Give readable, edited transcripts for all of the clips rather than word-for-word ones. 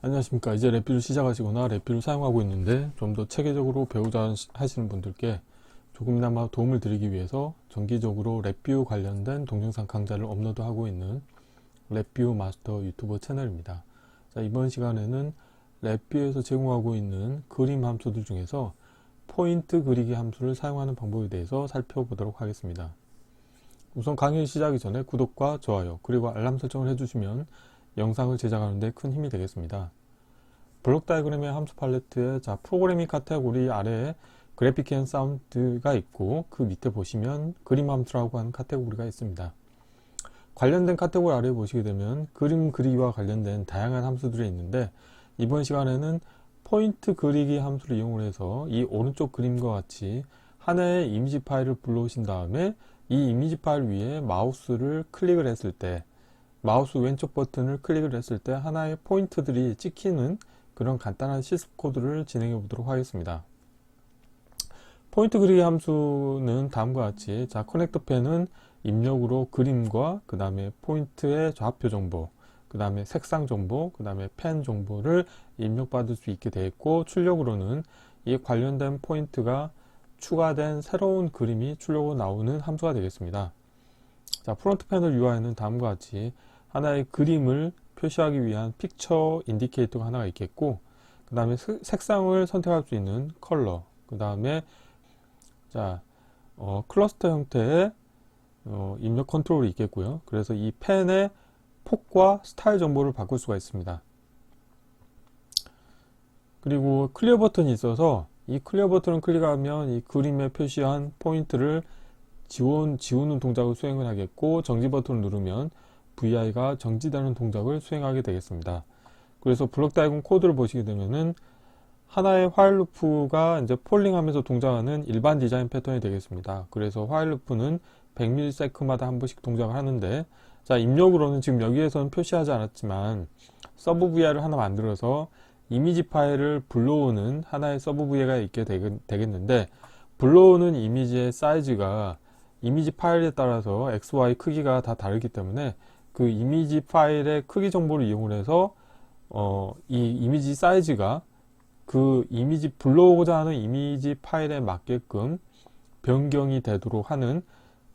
안녕하십니까. 이제 랩뷰를 시작하시거나 랩뷰를 사용하고 있는데 좀 더 체계적으로 배우자 하시는 분들께 조금이나마 도움을 드리기 위해서 정기적으로 랩뷰 관련된 동영상 강좌를 업로드하고 있는 랩뷰 마스터 유튜버 채널입니다. 자, 이번 시간에는 랩뷰에서 제공하고 있는 그림 함수들 중에서 포인트 그리기 함수를 사용하는 방법에 대해서 살펴보도록 하겠습니다. 우선 강의 시작하기 전에 구독과 좋아요 그리고 알람 설정을 해주시면 영상을 제작하는 데 큰 힘이 되겠습니다. 블록 다이어그램의 함수 팔레트에 프로그래밍 카테고리 아래에 그래픽 앤 사운드가 있고 그 밑에 보시면 그림 함수라고 하는 카테고리가 있습니다. 관련된 카테고리 아래에 보시게 되면 그림 그리기와 관련된 다양한 함수들이 있는데 이번 시간에는 포인트 그리기 함수를 이용해서 이 오른쪽 그림과 같이 하나의 이미지 파일을 불러오신 다음에 이 이미지 파일 위에 마우스를 클릭을 했을 때 마우스 왼쪽 버튼을 클릭을 했을 때 하나의 포인트들이 찍히는 그런 간단한 실습 코드를 진행해 보도록 하겠습니다. 포인트 그리기 함수는 다음과 같이 커넥터 펜은 입력으로 그림과 그 다음에 포인트의 좌표 정보, 그 다음에 색상 정보, 그 다음에 펜 정보를 입력받을 수 있게 되어 있고 출력으로는 이 관련된 포인트가 추가된 새로운 그림이 출력으로 나오는 함수가 되겠습니다. 프론트 패널 UI는 다음과 같이 하나의 그림을 표시하기 위한 픽처 인디케이터가 하나가 있겠고 그 다음에 색상을 선택할 수 있는 컬러, 그 다음에 클러스터 형태의 입력 컨트롤이 있겠고요. 그래서 이 펜의 폭과 스타일 정보를 바꿀 수가 있습니다. 그리고 클리어 버튼이 있어서 이 클리어 버튼을 클릭하면 이 그림에 표시한 포인트를 지우는 동작을 수행을 하겠고 정지 버튼을 누르면 VI가 정지되는 동작을 수행하게 되겠습니다. 그래서 블록 다이어그램 코드를 보시게 되면은 하나의 화일 루프가 이제 폴링하면서 동작하는 일반 디자인 패턴이 되겠습니다. 그래서 화일 루프는 100ms마다 한 번씩 동작을 하는데 입력으로는 지금 여기에서는 표시하지 않았지만 서브 VI를 하나 만들어서 이미지 파일을 불러오는 하나의 서브 VI가 있게 되겠는데 불러오는 이미지의 사이즈가 이미지 파일에 따라서 XY 크기가 다 다르기 때문에 그 이미지 파일의 크기 정보를 이용을 해서 이 이미지 사이즈가 그 불러오고자 하는 이미지 파일에 맞게끔 변경이 되도록 하는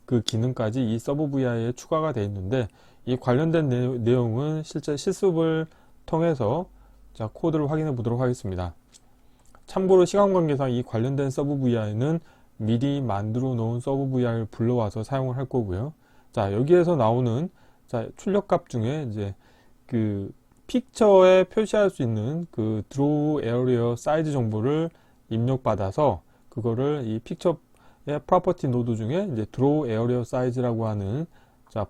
그 기능까지 이 서브 VI에 추가가 되어 있는데 이 관련된 내용은 실제 실습을 통해서 코드를 확인해 보도록 하겠습니다. 참고로 시간 관계상 이 관련된 서브 VI는 미리 만들어 놓은 서브 VI를 불러와서 사용을 할 거고요. 여기에서 나오는 출력값 중에 이제 그 픽처에 표시할 수 있는 그 드로우 에어리어 사이즈 정보를 입력받아서 그거를 이 픽처의 프로퍼티 노드 중에 이제 드로우 에어리어 사이즈라고 하는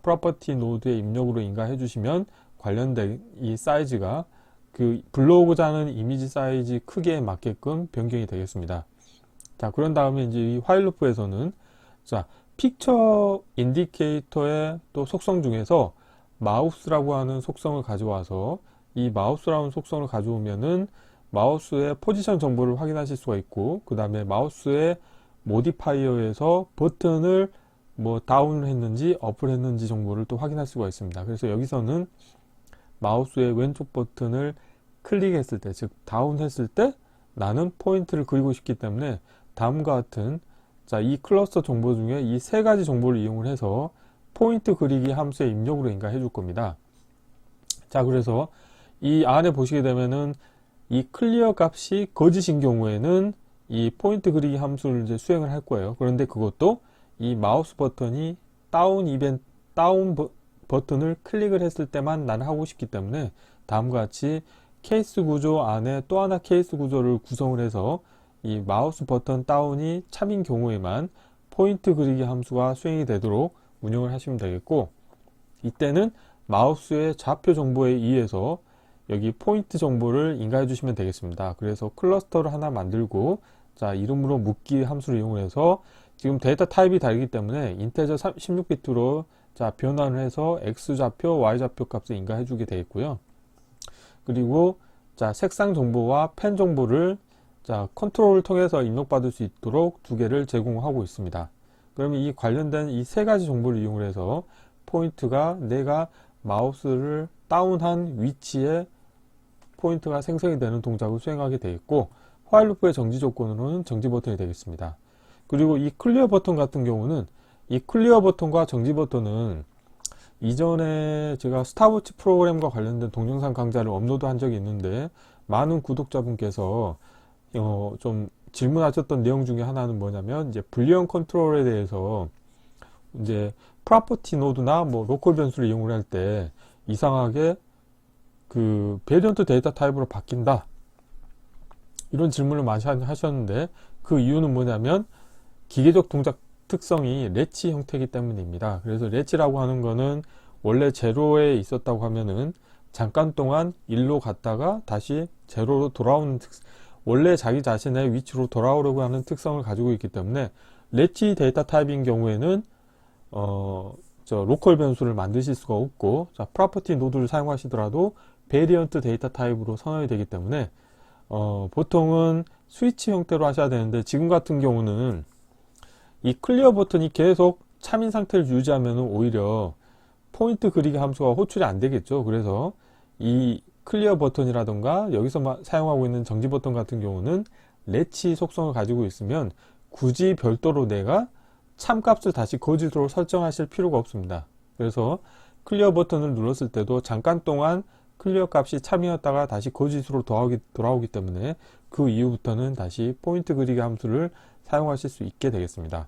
프로퍼티 노드의 입력으로 인가해 주시면 관련된 이 사이즈가 그 불러오고자 하는 이미지 사이즈 크기에 맞게끔 변경이 되겠습니다. 그런 다음에 이제 이 화일 루프에서는 픽처 인디케이터의 또 속성 중에서 마우스라고 하는 속성을 가져와서 이 마우스라는 속성을 가져오면은 마우스의 포지션 정보를 확인하실 수가 있고 그 다음에 마우스의 모디파이어에서 버튼을 다운을 했는지 업을 했는지 정보를 또 확인할 수가 있습니다. 그래서 여기서는 마우스의 왼쪽 버튼을 클릭했을 때, 즉 다운했을 때 나는 포인트를 그리고 싶기 때문에 다음과 같은 이 클러스터 정보 중에 이 세 가지 정보를 이용을 해서 포인트 그리기 함수의 입력으로 인가해 줄 겁니다. 그래서 이 안에 보시게 되면은 이 클리어 값이 거짓인 경우에는 이 포인트 그리기 함수를 이제 수행을 할 거예요. 그런데 그것도 이 마우스 버튼이 다운 버튼을 클릭을 했을 때만 나는 하고 싶기 때문에 다음과 같이 케이스 구조 안에 또 하나 케이스 구조를 구성을 해서 이 마우스 버튼 다운이 참인 경우에만 포인트 그리기 함수가 수행이 되도록 운영을 하시면 되겠고 이때는 마우스의 좌표 정보에 의해서 여기 포인트 정보를 인가해 주시면 되겠습니다. 그래서 클러스터를 하나 만들고 이름으로 묶기 함수를 이용해서 지금 데이터 타입이 다르기 때문에 인테저 16비트로 변환을 해서 X 좌표, Y 좌표 값을 인가해 주게 되겠고요. 그리고 색상 정보와 펜 정보를 컨트롤을 통해서 입력받을 수 있도록 두 개를 제공하고 있습니다. 그러면 이 관련된 이 세 가지 정보를 포인트가 생성이 되는 동작을 수행하게 되어 있고, while loop의 정지 조건으로는 정지 버튼이 되겠습니다. 그리고 이 클리어 버튼 같은 경우는, 이 클리어 버튼과 정지 버튼은 이전에 제가 스타워치 프로그램과 관련된 동영상 강좌를 업로드한 적이 있는데, 많은 구독자분께서 좀 질문하셨던 내용 중에 하나는 뭐냐면, 이제 불리언 컨트롤에 대해서 이제 프로퍼티 노드나 뭐 로컬 변수를 이용을 할 때 이상하게 그 베리언트 데이터 타입으로 바뀐다, 이런 질문을 많이 하셨는데, 그 이유는 뭐냐면 기계적 동작 특성이 렛치 형태이기 때문입니다. 그래서 렛치라고 하는 거는 원래 제로에 있었다고 하면은 잠깐 동안 1로 갔다가 다시 제로로 돌아오는 원래 자기 자신의 위치로 돌아오려고 하는 특성을 가지고 있기 때문에, 렛치 데이터 타입인 경우에는 로컬 변수를 만드실 수가 없고, 자, 프로퍼티 노드를 사용하시더라도 베리언트 데이터 타입으로 선언이 되기 때문에 보통은 스위치 형태로 하셔야 되는데, 지금 같은 경우는 이 클리어 버튼이 계속 참인 상태를 유지하면 오히려 포인트 그리기 함수가 호출이 안 되겠죠. 그래서 이 클리어 버튼이라던가 여기서 사용하고 있는 정지 버튼 같은 경우는 렛치 속성을 가지고 있으면 굳이 별도로 내가 참값을 다시 거짓으로 설정하실 필요가 없습니다. 그래서 클리어 버튼을 눌렀을 때도 잠깐 동안 클리어 값이 참이었다가 다시 거짓으로 돌아오기 때문에 그 이후부터는 다시 포인트 그리기 함수를 사용하실 수 있게 되겠습니다.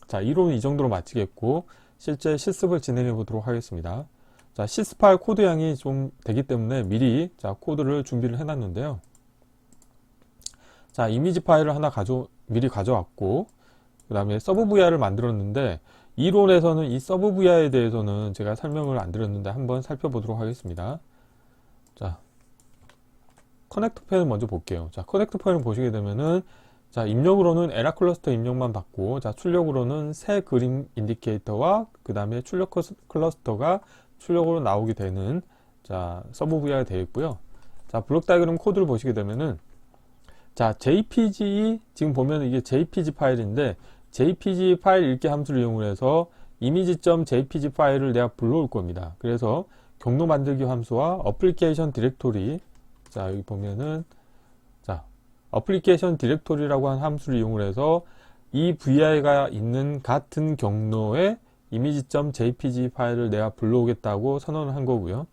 자, 이론은 이 정도로 마치겠고, 실제 실습을 진행해 보도록 하겠습니다. 자, 실습할 코드 양이 좀 되기 때문에 미리 코드를 준비를 해 놨는데요. 자, 이미지 파일을 하나 미리 가져왔고, 그 다음에 서브 VR을 만들었는데, 이론에서는 이 서브 VR에 대해서는 제가 설명을 안 드렸는데 한번 살펴보도록 하겠습니다. 자, 커넥터 펜을 먼저 볼게요. 자, 커넥터 펜을 보시게 되면은, 자, 입력으로는 에라 클러스터 입력만 받고, 자, 출력으로는 새 그림 인디케이터와 그 다음에 출력 클러스터가 출력으로 나오게 되는, 자, 서브 VR이 되어 있고요. 자, 블록 다이그램 코드를 보시게 되면은, 자, JPG, 지금 보면 이게 JPG 파일인데, JPG 파일 읽기 함수를 이용해서 이미지.jpg 파일을 내가 불러올 겁니다. 그래서 경로 만들기 함수와 어플리케이션 디렉토리, 자, 여기 보면은, 자, 어플리케이션 디렉토리라고 하는 함수를 이용해서 이 VI가 있는 같은 경로의 이미지.jpg 파일을 내가 불러오겠다고 선언을 한 거고요.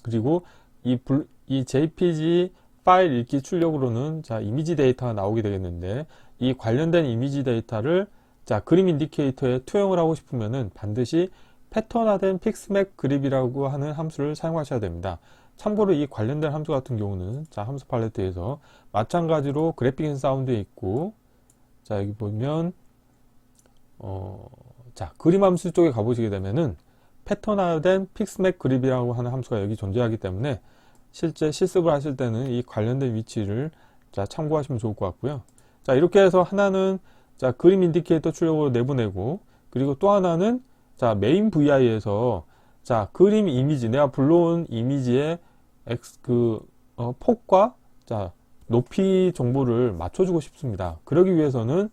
그리고 이 JPG 파일 읽기 출력으로는, 자, 이미지 데이터가 나오게 되겠는데, 이 관련된 이미지 데이터를, 자, 그림 인디케이터에 투영을 하고 싶으면은 반드시 패턴화된 픽스맵 그립이라고 하는 함수를 사용하셔야 됩니다. 참고로 이 관련된 함수 같은 경우는, 자, 함수 팔레트에서 마찬가지로 그래픽 앤 사운드에 있고, 자, 여기 보면 자, 그림 함수 쪽에 가보시게 되면은 패턴화된 픽스맵 그립이라고 하는 함수가 여기 존재하기 때문에 실제 실습을 하실 때는 이 관련된 위치를, 자, 참고하시면 좋을 것 같고요. 자, 이렇게 해서 하나는, 자, 그림 인디케이터 출력으로 내보내고, 그리고 또 하나는, 자, 메인 VI에서, 자, 그림 이미지, 내가 불러온 이미지의 폭과, 자, 높이 정보를 맞춰주고 싶습니다. 그러기 위해서는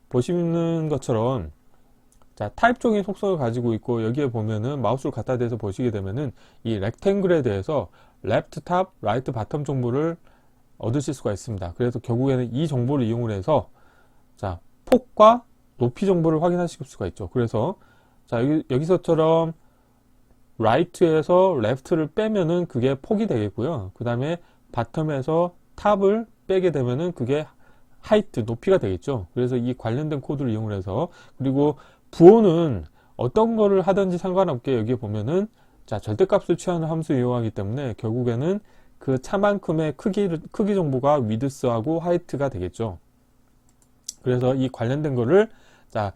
보시는 것처럼, 자, 타입적인 속성을 가지고 있고, 여기에 보면은 마우스를 갖다 대서 보시게 되면은 이 렉탱글에 대해서 레프트 탑, 라이트 바텀 정보를 얻으실 수가 있습니다. 그래서 결국에는 이 정보를 이용을 해서, 자, 폭과 높이 정보를 확인하실 수가 있죠. 그래서, 자, 여기서처럼 라이트에서 레프트를 빼면은 그게 폭이 되겠고요. 그 다음에 바텀에서 탑을 빼게 되면은 그게 하이트, 높이가 되겠죠. 그래서 이 관련된 코드를 이용을 해서, 그리고 부호는 어떤 거를 하든지 상관없게 여기에 보면은, 자, 절대값을 취하는 함수 이용하기 때문에 결국에는 그 차만큼의 크기 정보가 위드스하고 하이트가 되겠죠. 그래서 이 관련된 거를, 자,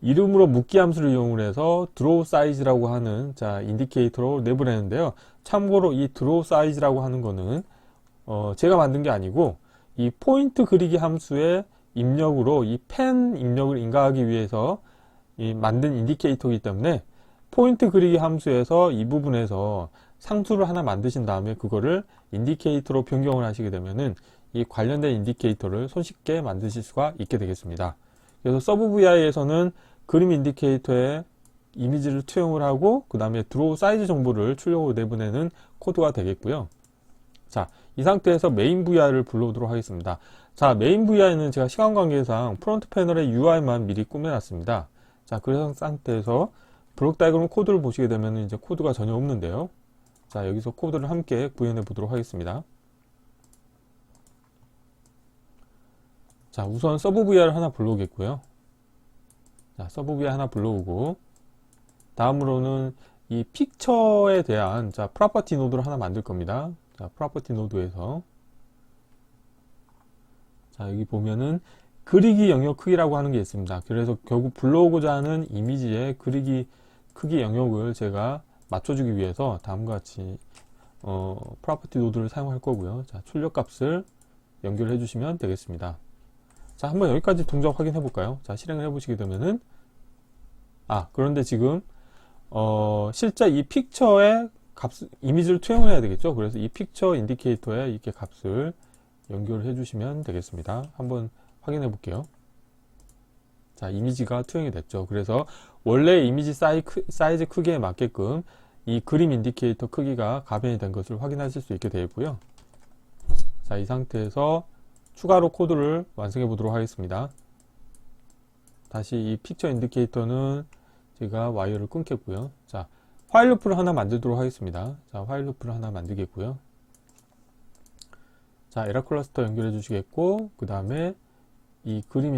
이름으로 묻기 함수를 이용을 해서 드로우 사이즈라고 하는, 자, 인디케이터로 내보내는데요. 참고로 이 드로우 사이즈라고 하는 거는 제가 만든 게 아니고 이 포인트 그리기 함수의 입력으로 이 펜 입력을 인가하기 위해서 만든 인디케이터이기 때문에 포인트 그리기 함수에서 이 부분에서 상수를 하나 만드신 다음에 그거를 인디케이터로 변경을 하시게 되면은 이 관련된 인디케이터를 손쉽게 만드실 수가 있게 되겠습니다. 그래서 서브 VI에서는 그림 인디케이터에 이미지를 투영을 하고 그 다음에 드로우 사이즈 정보를 출력으로 내보내는 코드가 되겠고요. 자, 이 상태에서 메인 VI를 불러오도록 하겠습니다. 자, 메인 VI는 제가 시간 관계상 프론트 패널의 UI만 미리 꾸며놨습니다. 자, 그런 상태에서 블록 다이그램 코드를 보시게 되면 이제 코드가 전혀 없는데요. 자, 여기서 코드를 함께 구현해 보도록 하겠습니다. 자, 우선 서브 VI를 하나 불러오겠고요. 자, 서브 VI 하나 불러오고, 다음으로는 이 픽처에 대한 자, 프로퍼티 노드를 하나 만들 겁니다. 자, 프로퍼티 노드에서 자, 여기 보면은 그리기 영역 크기라고 하는 게 있습니다. 그래서 결국 불러오고자 하는 이미지의 그리기 크기 영역을 제가 맞춰주기 위해서 다음과 같이 프로퍼티 노드를 사용할 거고요. 자, 출력 값을 연결해 주시면 되겠습니다. 자, 한번 여기까지 동작 확인해 볼까요? 자, 실행을 해 보시게 되면은 그런데 지금 실제 이 픽처의 이미지를 투영을 해야 되겠죠. 그래서 이 픽처 인디케이터에 이렇게 값을 연결해 주시면 되겠습니다. 한번 확인해 볼게요. 자, 이미지가 투영이 됐죠. 그래서 원래 이미지 사이즈 크기에 맞게끔 이 그림 인디케이터 크기가 가변이 된 것을 확인하실 수 있게 되어 있고요. 자, 이 상태에서 추가로 코드를 완성해 보도록 하겠습니다. 다시 이 픽처 인디케이터는 제가 와이어를 끊겠고요. 자, 화일 루프를 하나 만들도록 하겠습니다. 자, 화일 루프를 하나 만들겠고요. 자, 에러 클러스터 연결해 주시겠고, 그 다음에 이 그림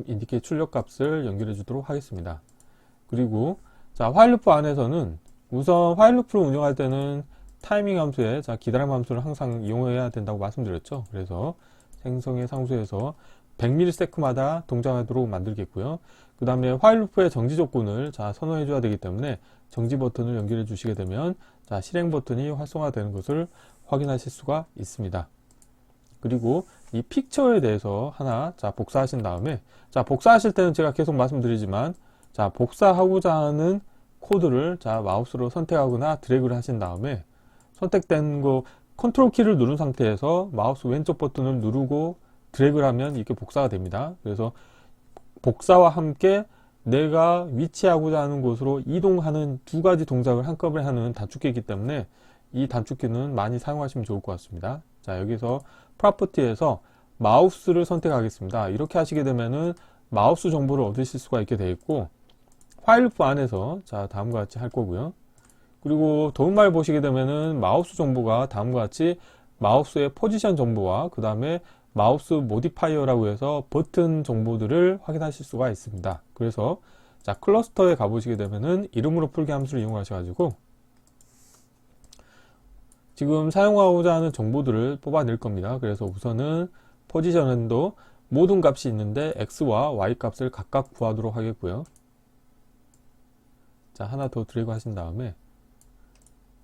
인디케이터 출력 값을 연결해 주도록 하겠습니다. 그리고 자, 화일 루프 안에서는 우선 화일 루프를 운영할 때는 타이밍 함수에 자, 기다림 함수를 항상 이용해야 된다고 말씀드렸죠. 그래서 생성의 상수에서 100ms마다 동작하도록 만들겠고요. 그 다음에 화일 루프의 정지 조건을 자, 선호해 줘야 되기 때문에 정지 버튼을 연결해 주시게 되면 자, 실행 버튼이 활성화되는 것을 확인하실 수가 있습니다. 그리고 이 픽처에 대해서 하나 자, 복사하신 다음에 자, 복사하실 때는 제가 계속 말씀드리지만 자, 복사하고자 하는 코드를 자, 마우스로 선택하거나 드래그를 하신 다음에 선택된 거 컨트롤 키를 누른 상태에서 마우스 왼쪽 버튼을 누르고 드래그를 하면 이렇게 복사가 됩니다. 그래서 복사와 함께 내가 위치하고자 하는 곳으로 이동하는 두 가지 동작을 한꺼번에 하는 단축키이기 때문에 이 단축키는 많이 사용하시면 좋을 것 같습니다. 자, 여기서 프로퍼티에서 마우스를 선택하겠습니다. 이렇게 하시게 되면은 마우스 정보를 얻으실 수가 있게 되어 있고, 화일 루프 안에서 자, 다음과 같이 할 거고요. 그리고 도움말 보시게 되면은 마우스 정보가 다음과 같이 마우스의 포지션 정보와 그 다음에 마우스 모디파이어라고 해서 버튼 정보들을 확인하실 수가 있습니다. 그래서 자, 클러스터에 가보시게 되면은 이름으로 풀기 함수를 이용하셔가지고 지금 사용하고자 하는 정보들을 뽑아낼 겁니다. 그래서 우선은 포지션엔도 모든 값이 있는데 X와 Y 값을 각각 구하도록 하겠고요. 자, 하나 더 드래그 하신 다음에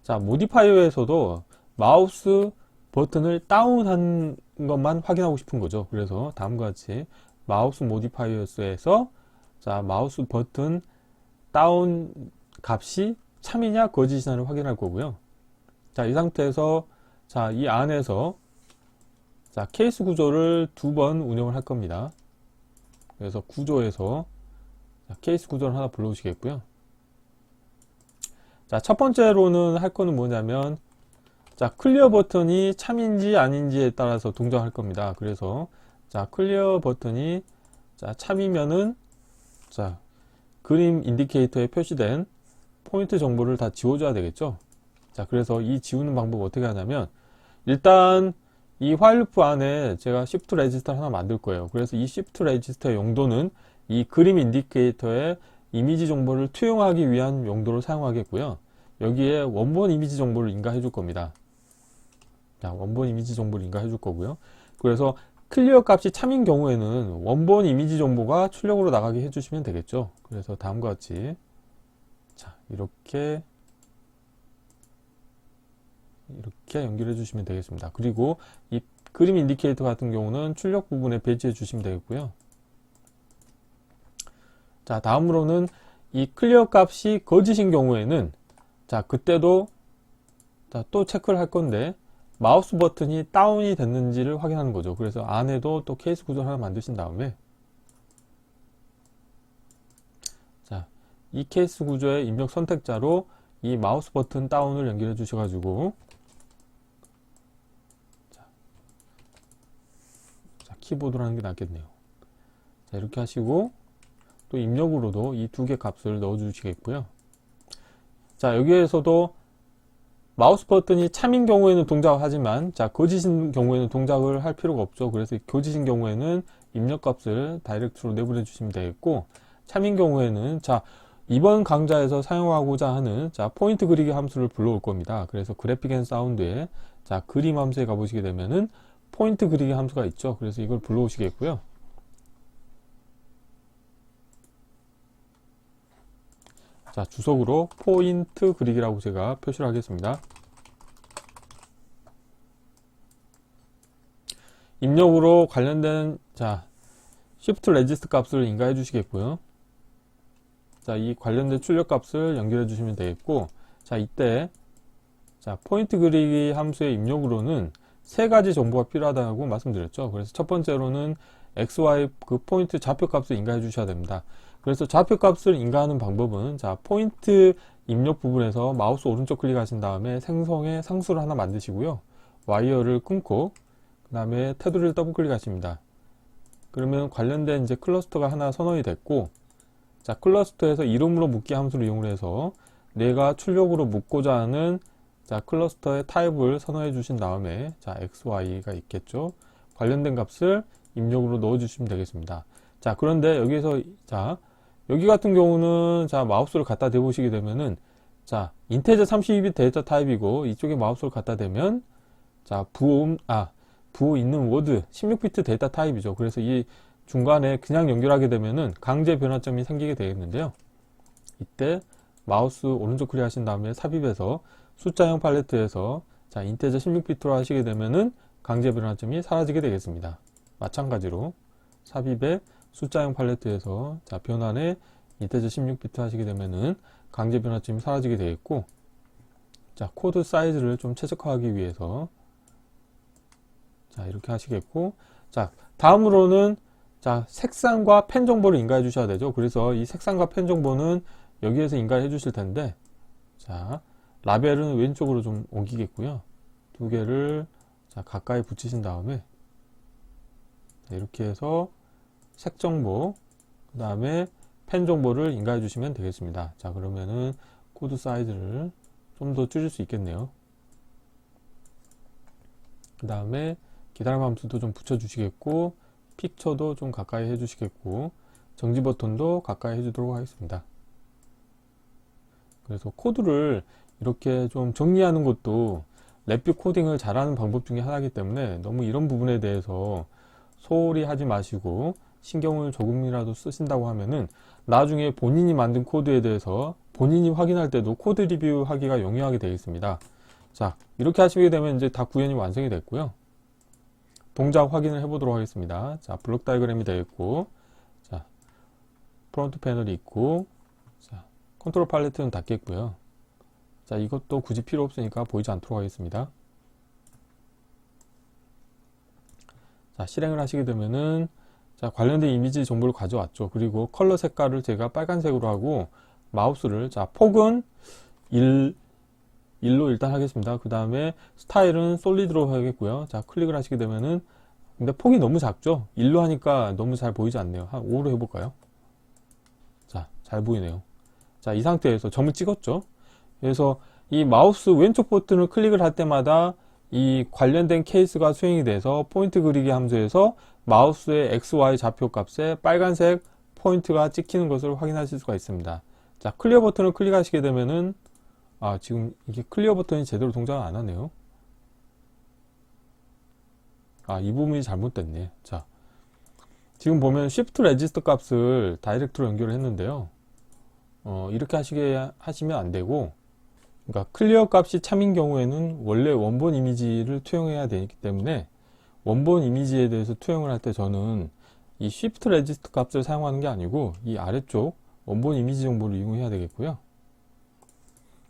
자, 모디파이어에서도 마우스 버튼을 다운한 것만 확인하고 싶은 거죠. 그래서 다음과 같이 마우스 모디파이어에서 자, 마우스 버튼 다운 값이 참이냐 거짓이냐를 확인할 거고요. 자, 이 상태에서 자, 이 안에서 자, 케이스 구조를 두 번 운영을 할 겁니다. 그래서 구조에서 자, 케이스 구조를 하나 불러오시겠고요. 자, 첫 번째로는 할 거는 뭐냐면 자, 클리어 버튼이 참인지 아닌지에 따라서 동작할 겁니다. 그래서 자, 클리어 버튼이 자, 참이면은 자, 그림 인디케이터에 표시된 포인트 정보를 다 지워줘야 되겠죠. 자, 그래서 이 지우는 방법 어떻게 하냐면 일단 이 화일 루프 안에 제가 shift 레지스터 하나 만들 거예요. 그래서 이 shift 레지스터의 용도는 이 그림 인디케이터의 이미지 정보를 투영하기 위한 용도를 사용하겠고요. 여기에 원본 이미지 정보를 인가해 줄 겁니다. 자, 원본 이미지 정보를 인가해 줄 거고요. 그래서 클리어 값이 참인 경우에는 원본 이미지 정보가 출력으로 나가게 해주시면 되겠죠. 그래서 다음과 같이 자, 이렇게 연결해 주시면 되겠습니다. 그리고 이 그림 인디케이터 같은 경우는 출력 부분에 배치해 주시면 되겠고요. 자, 다음으로는 이 클리어 값이 거짓인 경우에는 자, 그때도 자, 또 체크를 할 건데 마우스 버튼이 다운이 됐는지를 확인하는 거죠. 그래서 안에도 또 케이스 구조를 하나 만드신 다음에 자, 이 케이스 구조의 입력 선택자로 이 마우스 버튼 다운을 연결해 주셔가지고 키보드로 하는 게 낫겠네요. 자, 이렇게 하시고 또 입력으로도 이 두 개 값을 넣어 주시겠고요. 자, 여기에서도 마우스 버튼이 참인 경우에는 동작을 하지만, 자, 거짓인 경우에는 동작을 할 필요가 없죠. 그래서 거짓인 경우에는 입력 값을 다이렉트로 내보내 주시면 되겠고, 참인 경우에는, 자, 이번 강좌에서 사용하고자 하는, 자, 포인트 그리기 함수를 불러올 겁니다. 그래서 그래픽 앤 사운드에, 자, 그림 함수에 가보시게 되면은 포인트 그리기 함수가 있죠. 그래서 이걸 불러오시겠고요. 자, 주석으로 포인트 그리기라고 제가 표시를 하겠습니다. 입력으로 관련된, 자, shift regist 값을 인가해 주시겠고요. 자, 이 관련된 출력 값을 연결해 주시면 되겠고, 자, 이때, 자, 포인트 그리기 함수의 입력으로는 세 가지 정보가 필요하다고 말씀드렸죠. 그래서 첫 번째로는 XY 그 포인트 좌표 값을 인가해 주셔야 됩니다. 그래서 좌표 값을 인가하는 방법은, 자, 포인트 입력 부분에서 마우스 오른쪽 클릭하신 다음에 생성의 상수를 하나 만드시고요. 와이어를 끊고 그 다음에 테두리를 더블 클릭하십니다. 그러면 관련된 이제 클러스터가 하나 선언이 됐고, 자, 클러스터에서 이름으로 묶기 함수를 이용해서 내가 출력으로 묶고자 하는, 자, 클러스터의 타입을 선언해 주신 다음에, 자, XY가 있겠죠. 관련된 값을 입력으로 넣어 주시면 되겠습니다. 자, 그런데 여기서, 자, 여기 같은 경우는, 자, 마우스를 갖다 대보시게 되면은, 자, 인테저 32비트 데이터 타입이고, 이쪽에 마우스를 갖다 대면, 자, 부호 있는 워드 16비트 데이터 타입이죠. 그래서 이 중간에 그냥 연결하게 되면은 강제 변화점이 생기게 되겠는데요. 이때 마우스 오른쪽 클릭 하신 다음에 삽입해서 숫자형 팔레트에서, 자, 인테저 16비트로 하시게 되면은 강제 변화점이 사라지게 되겠습니다. 마찬가지로 삽입에 숫자형 팔레트에서, 자, 변환에 인테저 16비트 하시게 되면은 강제 변화점이 사라지게 되겠고, 자, 코드 사이즈를 좀 최적화하기 위해서, 자, 이렇게 하시겠고, 자, 다음으로는, 자, 색상과 펜 정보를 인가해 주셔야 되죠. 그래서 이 색상과 펜 정보는 여기에서 인가해 주실 텐데, 자, 라벨은 왼쪽으로 좀 옮기겠고요. 두 개를, 자, 가까이 붙이신 다음에, 자, 이렇게 해서 색 정보, 그 다음에 펜 정보를 인가해 주시면 되겠습니다. 자, 그러면은 코드 사이즈를 좀 더 줄일 수 있겠네요. 그 다음에 기다림 함수도 좀 붙여 주시겠고, 픽처도 좀 가까이 해 주시겠고, 정지 버튼도 가까이 해 주도록 하겠습니다. 그래서 코드를 이렇게 좀 정리하는 것도 랩뷰 코딩을 잘하는 방법 중에 하나이기 때문에 너무 이런 부분에 대해서 소홀히 하지 마시고 신경을 조금이라도 쓰신다고 하면은 나중에 본인이 만든 코드에 대해서 본인이 확인할 때도 코드 리뷰하기가 용이하게 되겠습니다. 자, 이렇게 하시게 되면 이제 다 구현이 완성이 됐고요. 동작 확인을 해보도록 하겠습니다. 자, 블록 다이그램이 되겠고, 자, 프론트 패널이 있고, 자, 컨트롤 팔레트는 닫겠고요. 자, 이것도 굳이 필요 없으니까 보이지 않도록 하겠습니다. 자, 실행을 하시게 되면은, 자, 관련된 이미지 정보를 가져왔죠. 그리고 컬러 색깔을 제가 빨간색으로 하고, 마우스를, 자, 폭은 1로 일단 하겠습니다. 그 다음에 스타일은 솔리드로 하겠고요. 자, 클릭을 하시게 되면은, 근데 폭이 너무 작죠? 1로 하니까 너무 잘 보이지 않네요. 한 5로 해볼까요? 자, 잘 보이네요. 자, 이 상태에서 점을 찍었죠? 그래서 이 마우스 왼쪽 버튼을 클릭을 할 때마다 이 관련된 케이스가 수행이 돼서 포인트 그리기 함수에서 마우스의 XY 좌표 값에 빨간색 포인트가 찍히는 것을 확인하실 수가 있습니다. 자, 클리어 버튼을 클릭하시게 되면은, 지금 이게 클리어 버튼이 제대로 동작을 안 하네요. 이 부분이 잘못됐네. 자, 지금 보면 Shift Register 값을 다이렉트로 연결을 했는데요. 이렇게 하시면 안 되고, 그러니까 클리어 값이 참인 경우에는 원래 원본 이미지를 투영해야 되기 때문에 원본 이미지에 대해서 투영을 할 때 저는 이 Shift Register 값을 사용하는 게 아니고 이 아래쪽 원본 이미지 정보를 이용해야 되겠고요.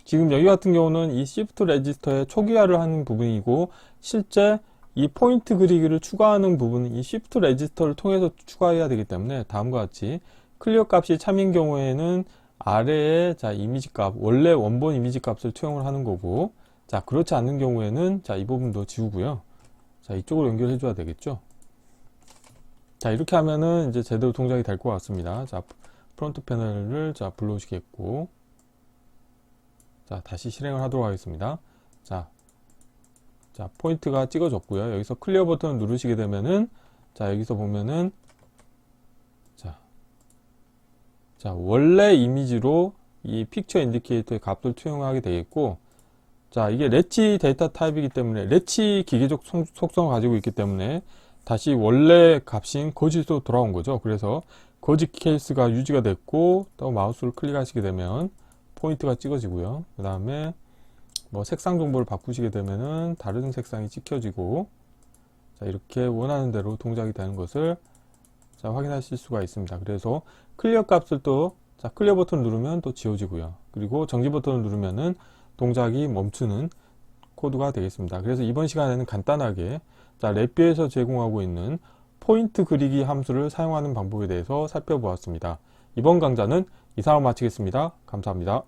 지금 여기 같은 경우는 이 Shift Register의 초기화를 하는 부분이고, 실제 이 포인트 그리기를 추가하는 부분은 이 Shift Register를 통해서 추가해야 되기 때문에 다음과 같이 클리어 값이 참인 경우에는 아래에, 자, 이미지 값, 원래 원본 이미지 값을 투영을 하는 거고, 자, 그렇지 않는 경우에는, 자, 이 부분도 지우고요. 자, 이쪽으로 연결해 줘야 되겠죠. 자, 이렇게 하면은 이제 제대로 동작이 될 것 같습니다. 자, 프론트 패널을 자, 불러오시겠고, 자, 다시 실행을 하도록 하겠습니다. 자, 포인트가 찍어졌고요. 여기서 클리어 버튼을 누르시게 되면은, 자, 여기서 보면은, 원래 이미지로 이 픽처 인디케이터의 값을 투영하게 되겠고, 자, 이게 렛치 데이터 타입이기 때문에, 렛치 기계적 속성을 가지고 있기 때문에, 다시 원래 값인 거짓으로 돌아온 거죠. 그래서 거짓 케이스가 유지가 됐고, 또 마우스를 클릭하시게 되면 포인트가 찍어지고요. 그 다음에 뭐 색상 정보를 바꾸시게 되면은 다른 색상이 찍혀지고, 자, 이렇게 원하는 대로 동작이 되는 것을 자, 확인하실 수가 있습니다. 그래서 클리어 값을 또, 자, 클리어 버튼을 누르면 또 지워지고요. 그리고 정지 버튼을 누르면은 동작이 멈추는 코드가 되겠습니다. 그래서 이번 시간에는 간단하게, 자, 랩뷰에서 제공하고 있는 포인트 그리기 함수를 사용하는 방법에 대해서 살펴보았습니다. 이번 강좌는 이상으로 마치겠습니다. 감사합니다.